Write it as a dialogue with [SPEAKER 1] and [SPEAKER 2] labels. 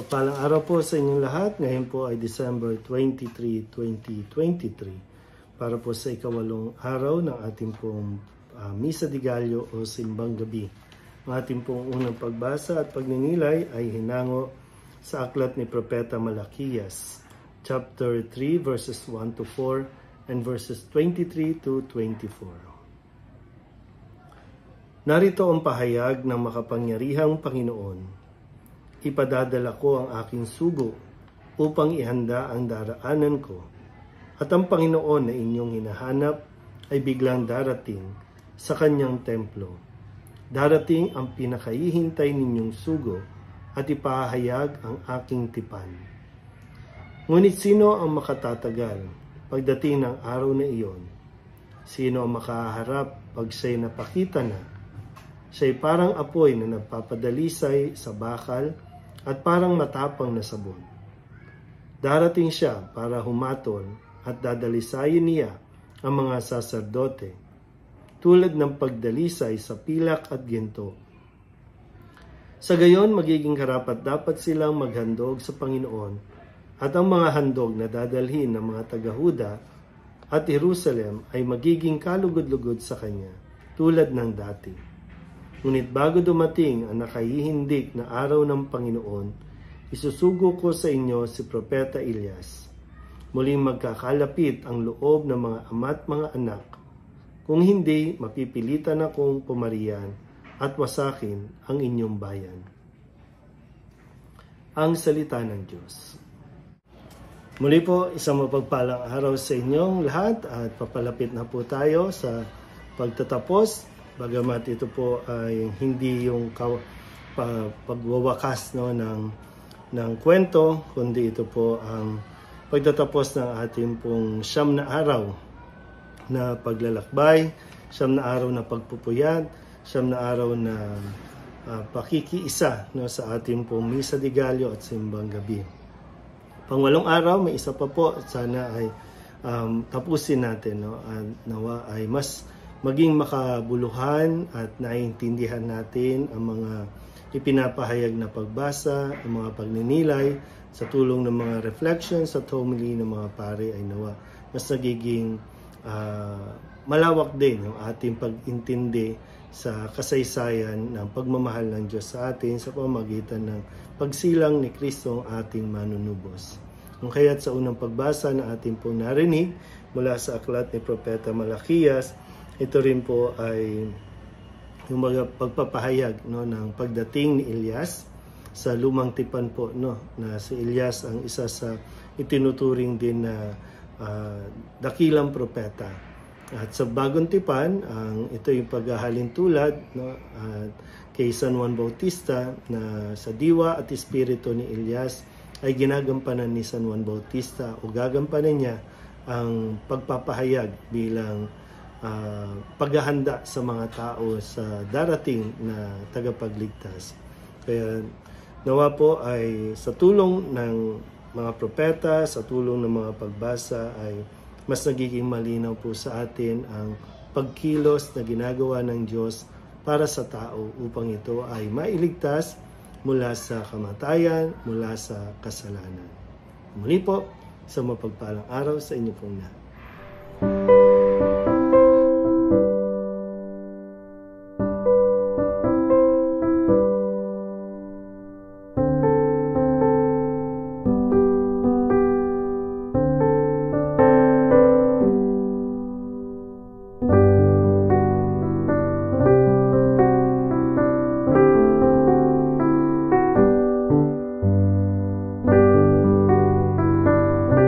[SPEAKER 1] Mapagpalang araw po sa inyong lahat. Ngayon po ay December 23, 2023 para po sa ikawalong araw ng ating pong Misa de Gallo o Simbang Gabi. Ang ating pong unang pagbasa at pagninilay ay hinango sa aklat ni Propeta Malakias, chapter 3 verses 1 to 4 and verses 23 to 24. Narito ang pahayag ng makapangyarihang Panginoon. Ipadadala ko ang aking sugo upang ihanda ang daraanan ko, at ang Panginoon na inyong hinahanap ay biglang darating sa kanyang templo. Darating ang pinakahihintay ninyong sugo at ipahayag ang aking tipan. Ngunit sino ang makatatagal pagdating ng araw na iyon? Sino ang makaharap pag siya'y napakita na? Siya'y parang apoy na nagpapadalisay sa bakal at parang matapang na sabon. Darating siya para humatol at dadalisayin niya ang mga saserdote, tulad ng pagdalisay sa pilak at ginto. Sa gayon, magiging karapat-dapat silang maghandog sa Panginoon, at ang mga handog na dadalhin ng mga taga-Huda at Jerusalem ay magiging kalugod-lugod sa Kanya, tulad ng dati. Ngunit bago dumating ang nakahihindik na araw ng Panginoon, isusugo ko sa inyo si Propeta Elias. Muling magkakalapit ang loob ng mga ama't mga anak. Kung hindi, mapipilitan akong pumariyan at wasakin ang inyong bayan. Ang salita ng Diyos. Muli po, isang mapagpalang araw sa inyong lahat at papalapit na po tayo sa pagtatapos. Bagamat ito po ay hindi yung pagwawakas ng kwento, kundi ito po ang pagtatapos ng ating pong 9 na araw na paglalakbay, 9 na araw na pagpupuyat, 9 na araw na pakikiisa sa ating pong Misa de Gallo at Simbang Gabi. Pang-8 araw, may isa pa po, sana ay tapusin natin, at nawa ay mas maging makabuluhan at naiintindihan natin ang mga ipinapahayag na pagbasa, ang mga pagninilay sa tulong ng mga reflections at homily ng mga pare ay nawa mas nagiging malawak din ang ating pag-intindi sa kasaysayan ng pagmamahal ng Diyos sa atin sa pamamagitan ng pagsilang ni Kristo ang ating manunubos. Kung kaya't sa unang pagbasa na ating po narinig mula sa aklat ni Propeta Malakias, ito rin po ay yung mga pagpapahayag ng pagdating ni Elias sa lumang tipan po, na si Elias ang isa sa itinuturing din na dakilang propeta. At sa bagong tipan, ito yung paghahalin tulad kay San Juan Bautista na sa diwa at espiritu ni Elias ay ginagampanan ni San Juan Bautista o gagampanan niya ang pagpapahayag bilang paghahanda sa mga tao sa darating na tagapagligtas. Kaya nawa po ay sa tulong ng mga propeta, sa tulong ng mga pagbasa ay mas nagiging malinaw po sa atin ang pagkilos na ginagawa ng Diyos para sa tao upang ito ay mailigtas mula sa kamatayan, mula sa kasalanan. Muli po, sa mapagpalang araw sa inyo pong lahat.